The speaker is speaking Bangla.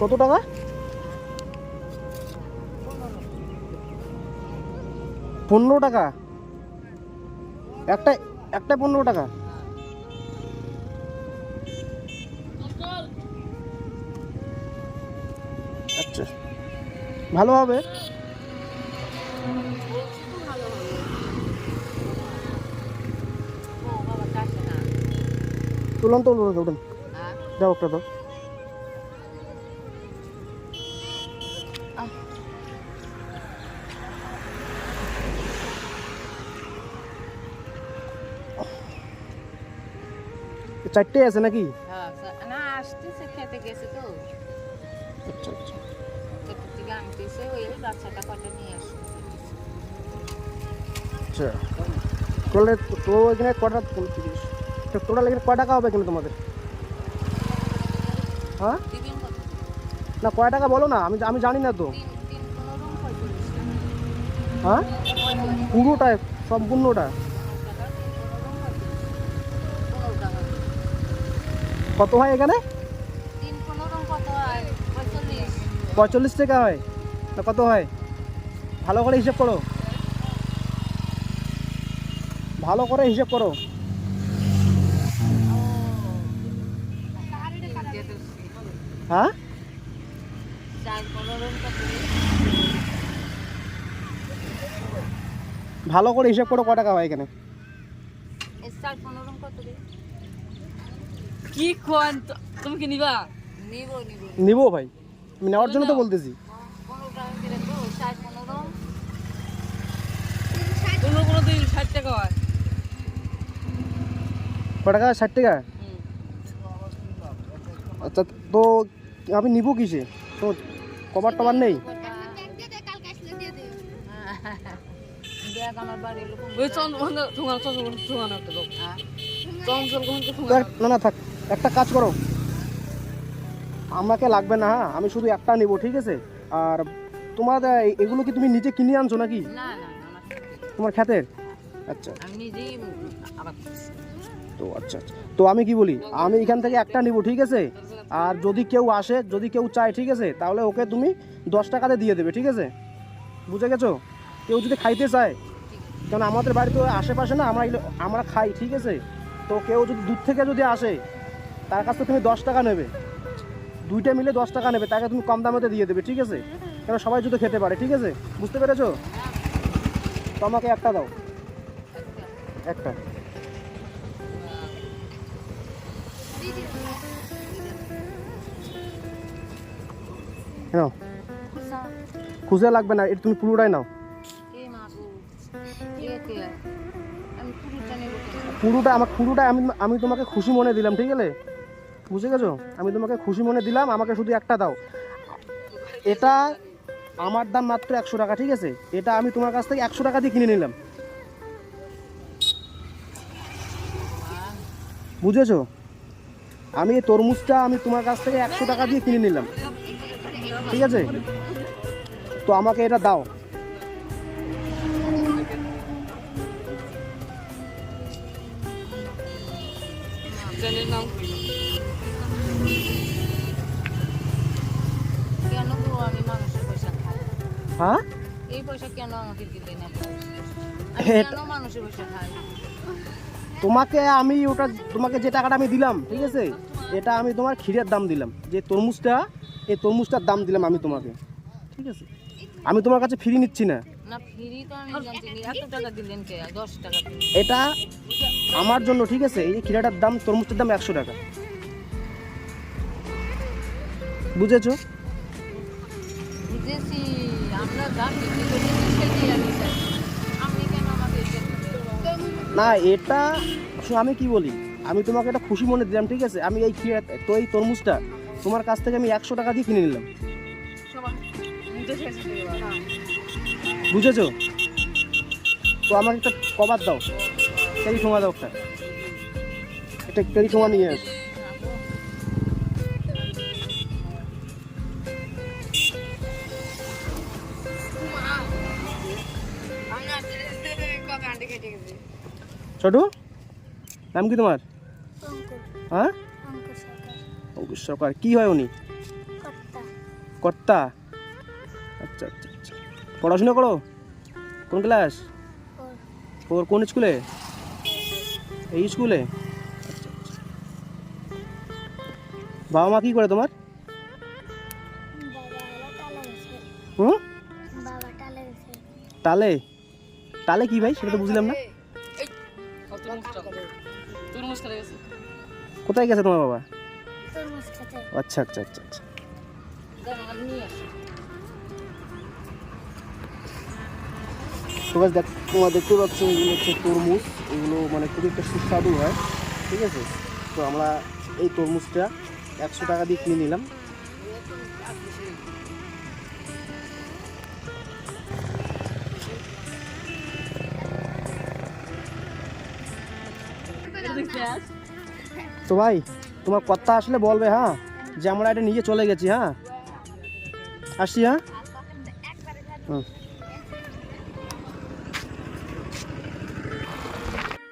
কত টাকা? 15 টাকা একটা, একটা 15 টাকা। আচ্ছা, ভালো হবে। তুলুন তো, উঠুন, যাও একটা তো। চারটে আছে নাকি? না, আসতেছে, খেতে গেছে তো। আচ্ছা আচ্ছা, খেতে থেকে আনতেছে, ওই বাচ্চাটা কটা নিয়ে আসছে। আচ্ছা। তোলে তো এখানে কটা, টোটাল এখানে কয় টাকা হবে এখানে তোমাদের? হ্যাঁ দিবেন কত? না, কয় টাকা বলো না, আমি আমি জানি না তো। 45 টাকা। হ্যাঁ, পুরোটা, সম্পূর্ণটা 15 টাকা। কত হয় এখানে? 3-15 কত হয়? 45। 45 টাকা হয় না, কত হয়? ভালো করে হিসাব করো, ভালো করে হিসাব করো। হ্যাঁ, 4-15 কত? ভালো করে হিসাব করো কয় টাকা হয় এখানে। 4-15 কত রে? কি কোন তুমি কি নিবা? নিব। নিবো ভাই, আমি নেওয়ার জন্য তো বলতেছি। 15 টাকা করে তো, 4-15। কোনো দিন 60 টাকা হয়। কয় টাকা? 60 টাকা। আচ্ছা, তো আমি নিবো কিসে? তো কভার টভার নেই? দেখ আমার বাড়ির লোক। ওই চঞ্চল ঠোঙানো একটা দাও। চঞ্চল কোন তো না না, থাক, একটা কাজ করো, আমাকে লাগবে না। হ্যাঁ, আমি শুধু একটা নিব, ঠিক আছে? আর তোমার এগুলো কি তুমি নিজে কিনে আনছো নাকি? না, আমার সাথে। তোমার ক্ষেতের? আচ্ছা আমি নিজেই আবার করছি। তো, আচ্ছা আচ্ছা, তো আমি কি বলি, আমি এখান থেকে একটা নিব, ঠিক আছে? আর যদি কেউ আসে, যদি কেউ চায়, ঠিক আছে, তাহলে ওকে তুমি 10 টাকাতে দিয়ে দেবে, ঠিক আছে? বুঝে গেছো? কেউ যদি খাইতে চায়, কারণ আমাদের বাড়ি তো আশেপাশে না, আমরা খাই, ঠিক আছে? তো কেউ যদি দূর থেকে যদি আসে, তার কাছ থেকে তুমি 10 টাকা নেবে, দুইটা মিলে 10 টাকা নেবে, তাকে তুমি কম দামেতে দিয়ে দেবে, ঠিক আছে? কেন সবাই যদি খেতে পারে, ঠিক আছে? বুঝতে পেরেছো? তো আমাকে একটা দাও, একটা। নাও, খুঁজে লাগবে না, এটা তুমি পুরোটাই নাও। আমি পুরোটা নেব। পুরোটা আমি তোমাকে খুশি মনে দিলাম, ঠিক আছে? বুঝে গেছো? আমি তোমাকে খুশি মনে দিলাম, আমাকে শুধু একটা দাও। এটা আমার দাম মাত্র 100 টাকা, ঠিক আছে? এটা আমি তোমার কাছ থেকে 100 টাকা দিয়ে কিনে নিলাম, বুঝেছো? আমি এই তরমুজটা আমি তোমার কাছ থেকে 100 টাকা দিয়ে কিনে নিলাম, ঠিক আছে? তো আমাকে এটা দাও। চ্যানেল নাম কেন গো, আমি মানুষের পয়সা খাই? হ্যাঁ, এই পয়সা কেন আমাকে দিলে না? আমি কেন মানুষের পয়সা খাই? তোমাকে যে টাকাটা আমি দিলাম, ঠিক আছে, এটা আমি তোমার ক্ষীরের দাম দিলাম, যে তরমুজটা, এই তরমুজটার দাম দিলাম আমি তোমাকে, ঠিক আছে? আমি তোমার কাছে ফ্রি নিচ্ছি না। না, ফ্রি তো আমি জানছি না। এত টাকা দিলেন কে? 10 টাকা দিলেন। এটা আমার জন্য, ঠিক আছে? এই ক্ষীরাটার দাম, তরমুজটার দাম 100 টাকা, বুঝেছো? বুঝেছি, আমরা যা বিক্রি করেছি সেটাই আমি চাই। আপনি কেন আমাকে এটা দিলেন? না, এটা আমি কি বলি, আমি তোমাকে এটা খুশি মনে দিলাম, ঠিক আছে? আমি এই এই তরমুজটা তোমার কাছ থেকে আমি 100 টাকা দিয়ে কিনে নিলাম, সবাই মুখে শেষ করে দাও। বুঝেছো? তো আমাকে একটা কভার দাও, কেরি ঠোঙা দাও, একটা কেরি ঠোঙা নিয়ে আস। ছোটু, নাম কি তোমার? হ্যাঁ, অঙ্কুশ সরকার। কি হয় উনি? কর্তা, আচ্ছা আচ্ছা আচ্ছা। পড়াশোনা করো? কোন ক্লাস? ওর কোন স্কুলে? এই স্কুলে? আচ্ছা আচ্ছা। বাবা মা কী করে তোমার? হুম, টালে? টালে কি ভাই, সেটা তো বুঝলাম না। তরমুজ খেতে গেছে। কোথায় গেছে তোমার বাবা? আচ্ছা আচ্ছা আচ্ছা আচ্ছা। তো গাছ দেখ, তোমরা দেখতে পাচ্ছ এগুলো হচ্ছে তরমুজ। এগুলো মানে খুবই একটা সুস্বাদু হয়, ঠিক আছে। তো আমরা এই তরমুজটা 100 টাকা দিয়ে কিনে নিলাম। তো ভাই, তোমার কথা আসলে বলবে, হ্যাঁ, যে আমরা এটা নিয়ে চলে গেছি। হ্যাঁ, আসছি। হ্যাঁ, হুম।